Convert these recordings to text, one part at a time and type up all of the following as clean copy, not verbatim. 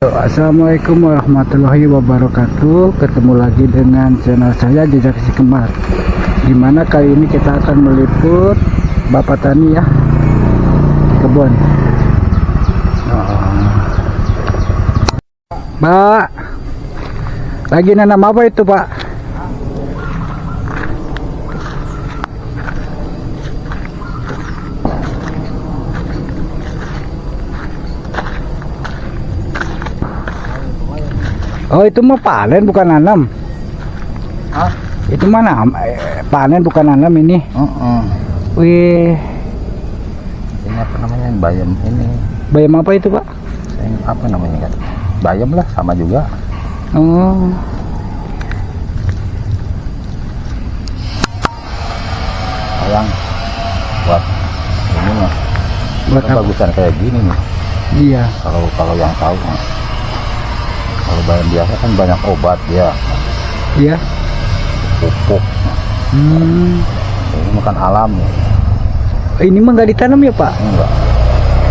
Assalamualaikum warahmatullahi wabarakatuh. Ketemu lagi dengan channel saya Jejak Si Kembar. Dimana kali ini kita akan meliput Bapak Tani ya, kebun. Pak, lagi nanam apa itu Pak? Oh, itu mah panen bukan nanam. Hah? Itu mana panen bukan nanam ini. Wih, Ini apa namanya, bayam ini? bayam apa itu Pak? Ini apa namanya kan? Bayam lah, sama juga. Oh, Sayang buat ini mah. buat apa? Bagusan kayak gini nih. Iya. Kalau yang tahu mah. Kalau bayam biasa kan banyak obat ya, Iya. pupuk. Ini makan alam ya. Ini mah nggak ditanam ya Pak? Enggak.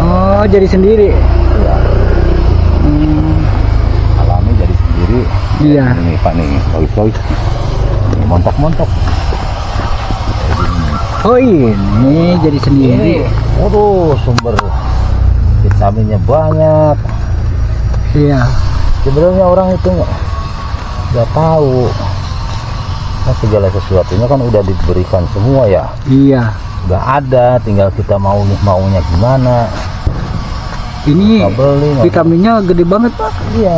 Oh, jadi sendiri. Ya, alami jadi sendiri. Iya. Ini Pak nih, bagus-bagus. Ini montok-montok. Oh, ini jadi sendiri. Waduh, sumber vitaminnya banyak. Iya. Sebenarnya orang itu nggak tahu. Nah, segala sesuatunya kan udah diberikan semua ya. Iya. Nggak ada, tinggal kita maunya gimana. Ini Nggak beli, nggak vitaminnya gede banget Pak. Iya.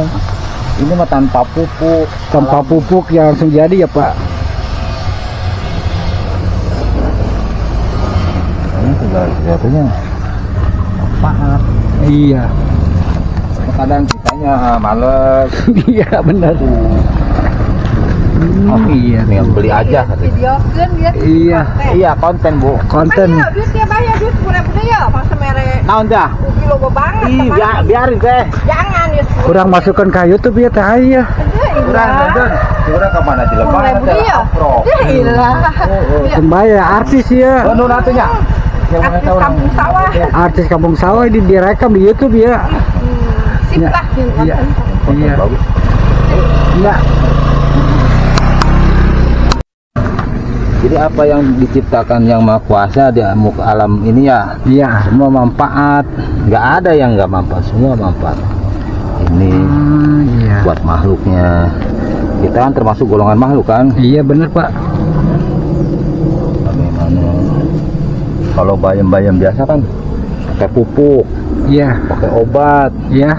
Ini mah tanpa pupuk. Tanpa pupuk yang langsung jadi ya Pak. Ini segala sesuatunya manfaat. Iya. Kadang kitanya males. Iya benar. Iya. Tinggal beli aja. Video kan dia. Iya. Iya, konten Bu. Konten. Ayo, duit dia bayar duit 10.000 ya, masa mere Naon dah? kilo banget. Ih, biarin teh. Jangan ya. Kurang masukkan ke YouTube ya teh ya. Kurang nonton. Kurang kapan aja lebar 10.000 dia. Ilah. Sembaya artis ya. Bandung atunya. Artis kampung sawah. Artis kampung sawah ini direkam di YouTube ya. Sip Iya. lah. Iya. Iya. Bagus. Iya. Jadi apa yang diciptakan yang Maha Kuasa di muka alam ini ya, Iya. semua manfaat. Nggak ada yang nggak manfaat, semua manfaat. Ini Iya. buat makhluknya. Kita kan termasuk golongan makhluk kan. Iya bener Pak. Bagaimana? Kalau bayam-bayam biasa kan pakai pupuk, Iya. pakai obat. Iya.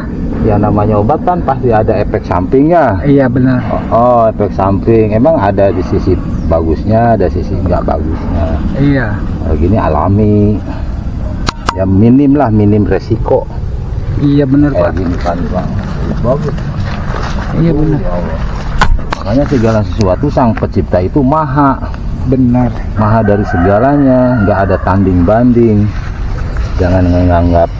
Yang namanya obat kan pasti ada efek sampingnya. Iya benar. Oh, efek samping. Emang ada di sisi bagusnya, ada sisi nggak bagusnya. Iya. Kalau gini alami, ya minim lah, minim resiko. Iya benar Pak. Kayak gini kan Bang. Bagus. Iya benar. Ya Allah. Makanya segala sesuatu sang pencipta itu maha, Benar. maha dari segalanya, nggak ada tanding banding. Jangan menganggap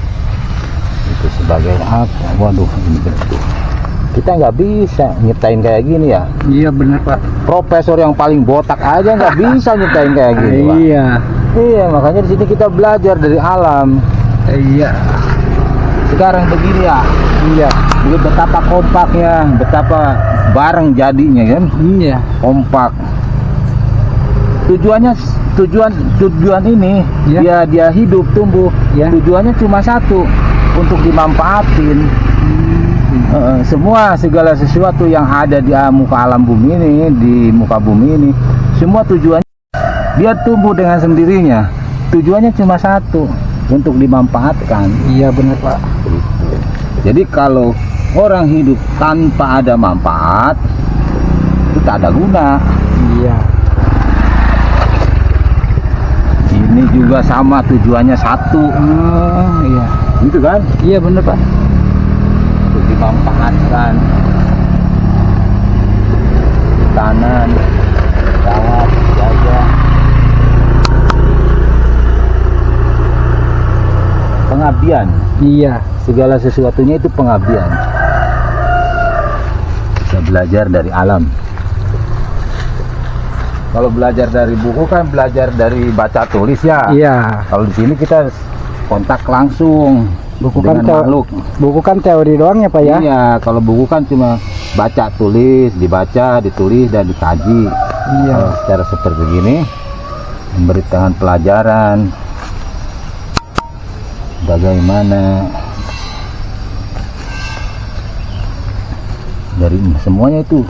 itu sebagai apa. Waduh, ini betul. Kita nggak bisa nyiptain kayak gini ya. Iya benar Pak. Profesor yang paling botak aja nggak bisa nyiptain kayak gini Pak. Iya. Iya, makanya di sini kita belajar dari alam. Iya. Sekarang begini ya. Iya. Jadi betapa kompaknya, betapa bareng jadinya kan, Iya. kompak. Tujuan ini Ya. dia hidup tumbuh. Ya. Tujuannya cuma satu, untuk dimanfaatin. Semua segala sesuatu yang ada di muka alam bumi ini, di muka bumi ini, semua tujuannya dia tumbuh dengan sendirinya. Tujuannya cuma satu, untuk dimanfaatkan. Iya benar Pak. Jadi kalau orang hidup tanpa ada manfaat, itu tak ada guna. Iya. Ini juga sama, tujuannya satu, Oh iya. gitu kan? Iya benar Pak. Untuk dimanfaatkan, tanam, rawat, jaga. Pengabdian, Iya. segala sesuatunya itu pengabdian. Kita belajar dari alam. Kalau belajar dari buku kan belajar dari baca tulis ya. Iya. Kalau di sini kita kontak langsung, Buku dengan kan makhluk. buku kan teori doang ya Pak ya? Iya, kalau buku kan cuma baca tulis, dibaca, ditulis dan dikaji. Iya. Kalau secara seperti gini memberikan pelajaran bagaimana dari semuanya itu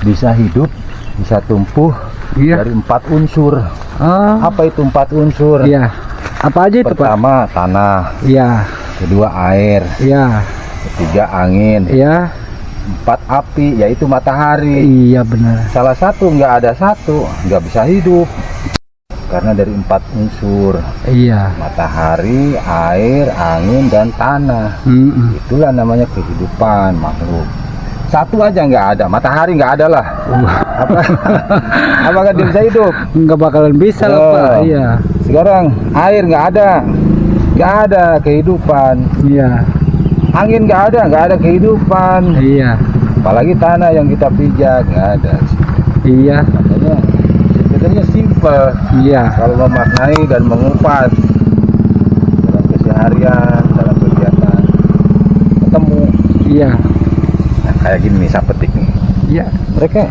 bisa hidup, bisa tumbuh Iya. dari 4 unsur. Oh, Apa itu 4 unsur? iya. Apa aja itu Pak? Pertama tanah, Iya. kedua air, Iya. ketiga angin, Iya. 4 api yaitu matahari. Iya benar. Salah satu nggak ada satu nggak bisa hidup karena dari 4 unsur, Iya. matahari, air, angin dan tanah. Mm-mm. Itulah namanya kehidupan makhluk. Satu aja nggak ada, matahari nggak ada lah. Apa? Apakah dia bisa hidup? Nggak bakalan bisa lah Oh. Pak. Iya. Sekarang air nggak ada kehidupan. Iya. Angin nggak ada kehidupan. Iya. Apalagi tanah yang kita pijak nggak ada. Iya. Makanya sebenarnya simpel Iya. kalau memaknai dan mengupas dalam keseharian, dalam kegiatan ketemu. Iya. Nah, kayak gini nih, saya petik nih. Iya. Mereka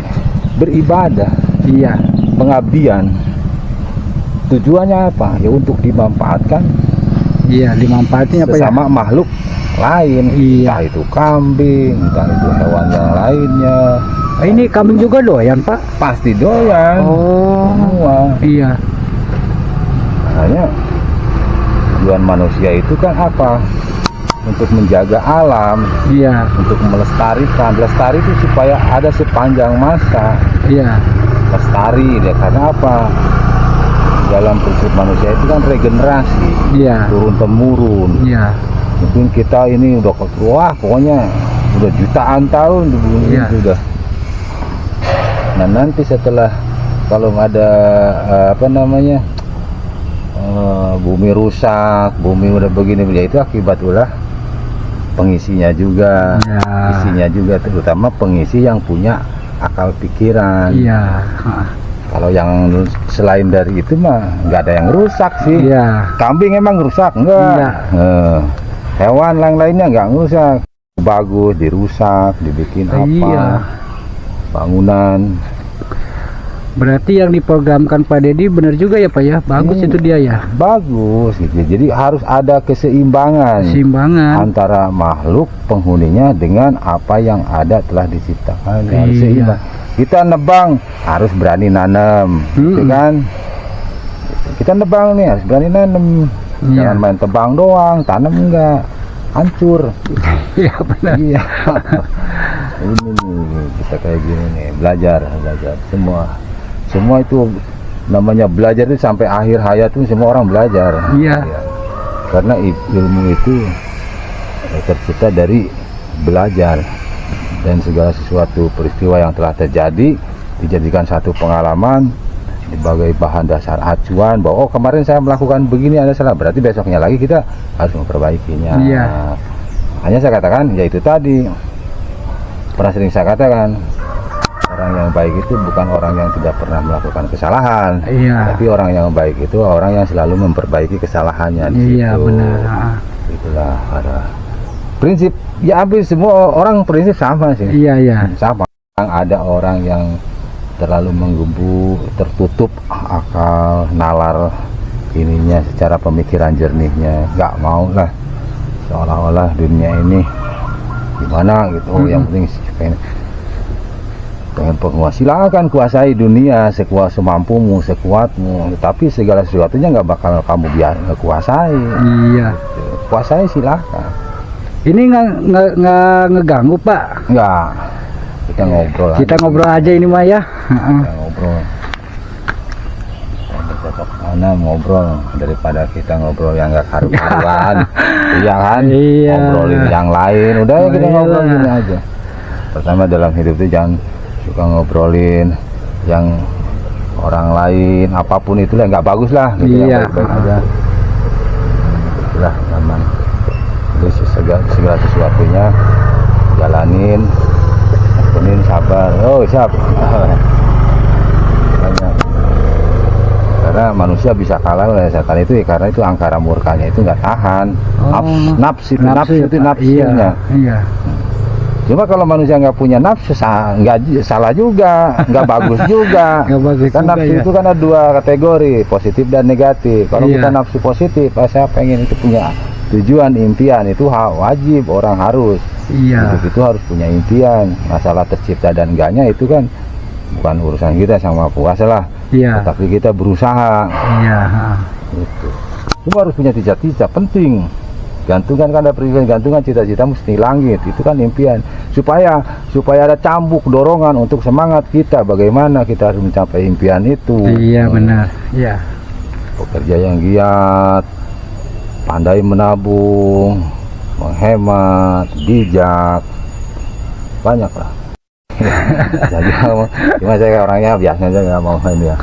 beribadah, Iya. pengabdian. Tujuannya apa? Ya untuk dimanfaatkan Iya. Dimanfaatin apa ya? sesama makhluk lain. Iya. Entah itu kambing, entah itu hewan yang lainnya. Ini kambing juga doyan Pak? Pasti doyan. Oh. Semua. Iya. Makanya tujuan manusia itu kan apa? Untuk menjaga alam, Iya. untuk melestarikan. Lestari itu supaya ada sepanjang masa. Iya. Lestari dia karena apa? Dalam prinsip manusia itu kan regenerasi, Iya. turun temurun. Iya. Mungkin kita ini udah wah pokoknya udah jutaan tahun di bumi ini Iya. sudah. Nah nanti setelah kalau ada apa namanya bumi rusak, bumi udah begini, ya itu akibat ulah pengisinya juga, Iya. isinya juga, terutama pengisi yang punya akal pikiran. Iya. Kalau yang selain dari itu mah nggak ada yang rusak sih. Iya. Kambing emang rusak enggak? Enggak. Hewan lainnya nggak rusak, bagus dirusak, dibikin apa? Iya. Bangunan. Berarti yang diprogramkan Pak Dedi benar juga ya Pak ya? Bagus itu dia ya. Bagus gitu. Jadi harus ada keseimbangan Keseimbangan. antara makhluk penghuninya dengan apa yang ada telah diciptakan. Harus Iya. seimbang. Kita nebang harus berani nanam, gitu kan? Kita nebang nih harus berani nanam. Iya. Jangan main tebang doang, tanam enggak, hancur. Iya benar. Iya. Ini nih kita kayak gini nih, belajar semua itu namanya belajar itu sampai akhir hayat itu semua orang belajar. Iya. Ya. Karena ilmu itu tercipta dari belajar, dan segala sesuatu peristiwa yang telah terjadi dijadikan satu pengalaman sebagai bahan dasar acuan bahwa oh kemarin saya melakukan begini ada salah, berarti besoknya lagi kita harus memperbaikinya. Iya. Hanya saya katakan ya itu tadi, pernah sering saya katakan, orang yang baik itu bukan orang yang tidak pernah melakukan kesalahan. Iya. Tapi orang yang baik itu orang yang selalu memperbaiki kesalahannya di Iya situ. benar. Itulah ada prinsip, ya habis semua orang prinsip sama sih. Iya iya. Sama. Ada orang yang terlalu menggembuk, tertutup akal, nalar ininya secara pemikiran jernihnya, nggak mau lah seolah-olah dunia ini gimana gitu. Oh, yang penting pengen penguasa, silakan kuasai dunia sekuasa mampumu, sekuatmu, tapi segala sesuatunya nggak bakal kamu biar kuasai. Iya. Kuasai silakan. Ini nggak ngeganggu Pak. Enggak, kita ngobrol Kita aja. ngobrol aja ini mah ya. Kita ngobrol. Kita cocok mana ngobrol daripada kita ngobrol yang nggak karu-karuan. Iya kan? Iya. Ngobrolin yang lain. Udah ya kita Iyalah. ngobrol gini aja. Pertama dalam hidup itu jangan suka ngobrolin yang orang lain, apapun itulah nggak bagus lah. Gitu, Iya. yang baik-baik aja. Itulah aman. Terus segala sesuatunya jalanin, sabar. Oh siap. Banyak. Karena manusia bisa kalah oleh setan itu ya karena itu angkara murkanya itu nggak tahan. Nafsu ya, itu Pak. nafsunya. Iya. Cuma kalau manusia nggak punya nafsu, nggak salah juga, nggak bagus juga. Nggak bagus Kan juga, nafsu ya. itu kan ada dua kategori, positif dan negatif. Kalau Iya. kita nafsu positif, saya pengen itu punya tujuan, impian, itu wajib orang harus. Iya. Hidup itu harus punya impian. Masalah tercipta dan enggaknya itu kan bukan urusan kita sama puasa lah. Iya. Tapi kita berusaha. Iya. Gitu. Cuma harus punya cita-cita, penting. Gantungan kan ada prinsip, gantungan cita-cita mesti langit, itu kan impian. Supaya ada cambuk, dorongan untuk semangat kita, bagaimana kita harus mencapai impian itu. Iya benar. Iya. Pekerja yang giat, pandai menabung, menghemat, bijak, banyak lah. Jadi cuma saya orangnya biasanya aja nggak mau ini ya.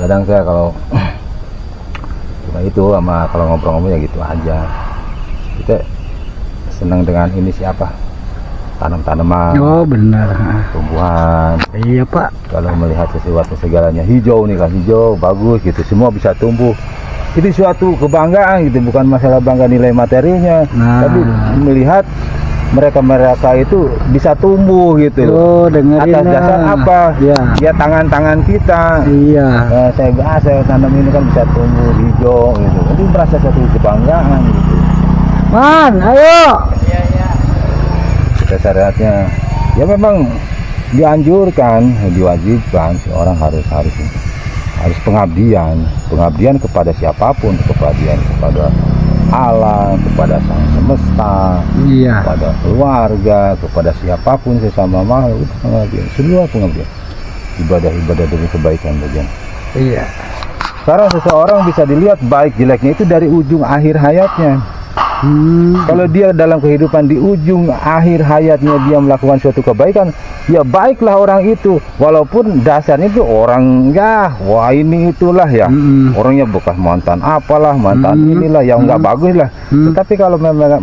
Kadang saya kalau cuma itu sama kalau ngobrol-ngobrol ya gitu aja. Kita senang dengan ini siapa? Tanam-tanaman, Oh benar. tumbuhan. Iya Pak. Kalau melihat sesuatu segalanya hijau nih kan, hijau bagus gitu, semua bisa tumbuh. Itu suatu kebanggaan gitu, bukan masalah bangga nilai materinya, Nah. tapi melihat mereka itu bisa tumbuh gitu. Oh dengerin. Atas dasar apa? Iya. Ya tangan-tangan kita. Iya. Saya tanam ini kan bisa tumbuh hijau gitu. Itu merasa satu kebanggaan gitu. Man, ayo. Kita syariatnya ya memang dianjurkan, diwajibkan seorang harus pengabdian kepada siapapun, pengabdian kepada Allah, kepada sang semesta, Iya. kepada keluarga, kepada siapapun sesama makhluk, itu pengabdian, semua pengabdian, ibadah demi kebaikan bagian. Iya. Sekarang seseorang bisa dilihat baik jeleknya itu dari ujung akhir hayatnya. Kalau dia dalam kehidupan di ujung akhir hayatnya dia melakukan suatu kebaikan, ya baiklah orang itu, walaupun dasarnya itu orang wah ini itulah ya, orangnya bekas mantan apalah, mantan inilah yang nggak bagus lah. Tetapi kalau memang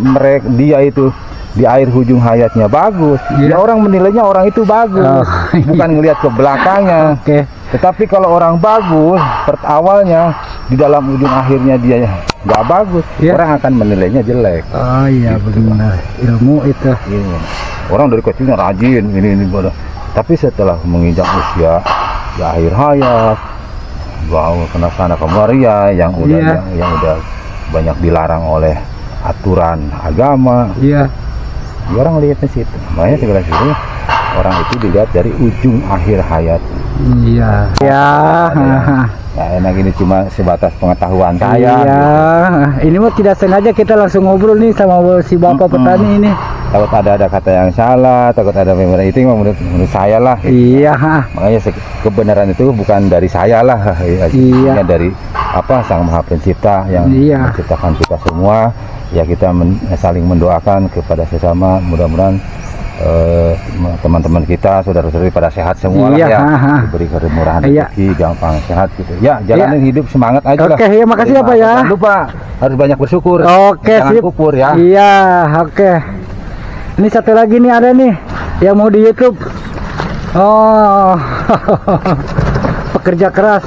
dia itu di akhir ujung hayatnya bagus, ya orang menilainya orang itu bagus, bukan ngelihat ke belakangnya. Oke. Tetapi kalau orang bagus, awalnya di dalam ujung akhirnya dia nggak bagus, Ya. orang akan menilainya jelek. Oh iya benar. Ilmu itu. Ini. Orang dari kecilnya rajin, ini bodoh. Tapi setelah menginjak usia di akhir hayat, bawa kena sana kemari ya, yang udah Iya. yang udah banyak dilarang oleh aturan agama. Iya. Ya, orang lihatnya situ. Makanya segala sesuatu orang itu dilihat dari ujung akhir hayat. Iya. Ya. Nah, enak ini cuma sebatas pengetahuan saya. Iya. Ini mah tidak sengaja kita langsung ngobrol nih sama si bapak petani ini. Takut ada kata yang salah, takut ada memang itu menurut saya lah. Iya. Makanya kebenaran itu bukan dari saya lah. Iya. Dari apa Sang Maha Pencipta yang Iya. menciptakan kita semua. Ya kita saling mendoakan kepada sesama. Mudah-mudahan teman-teman kita, saudara-saudari pada sehat semua Iya, lah ya, ha. diberi kemurahan Iya. rezeki, gampang sehat gitu. Ya, jalanin hidup semangat aja lah. Oke, ya makasih ya Pak ya. Jangan lupa harus banyak bersyukur. Oke, Jangan sip. kupur ya. Iya, oke. Ini satu lagi nih ada nih yang mau di YouTube. Oh. Pekerja keras.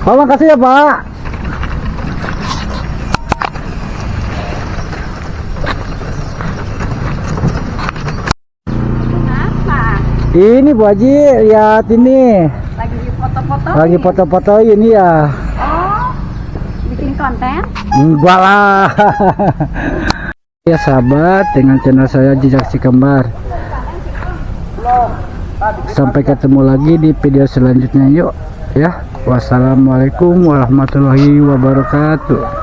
Pak, makasih ya Pak. Kenapa? Ini Bu Haji, lihat ini. Lagi foto-foto? Lagi foto-foto ini ya. Oh, bikin konten? Enggak lah. Ya sahabat, dengan channel saya Jejak Si Kembar. Sampai ketemu lagi di video selanjutnya yuk ya. Wassalamualaikum warahmatullahi wabarakatuh.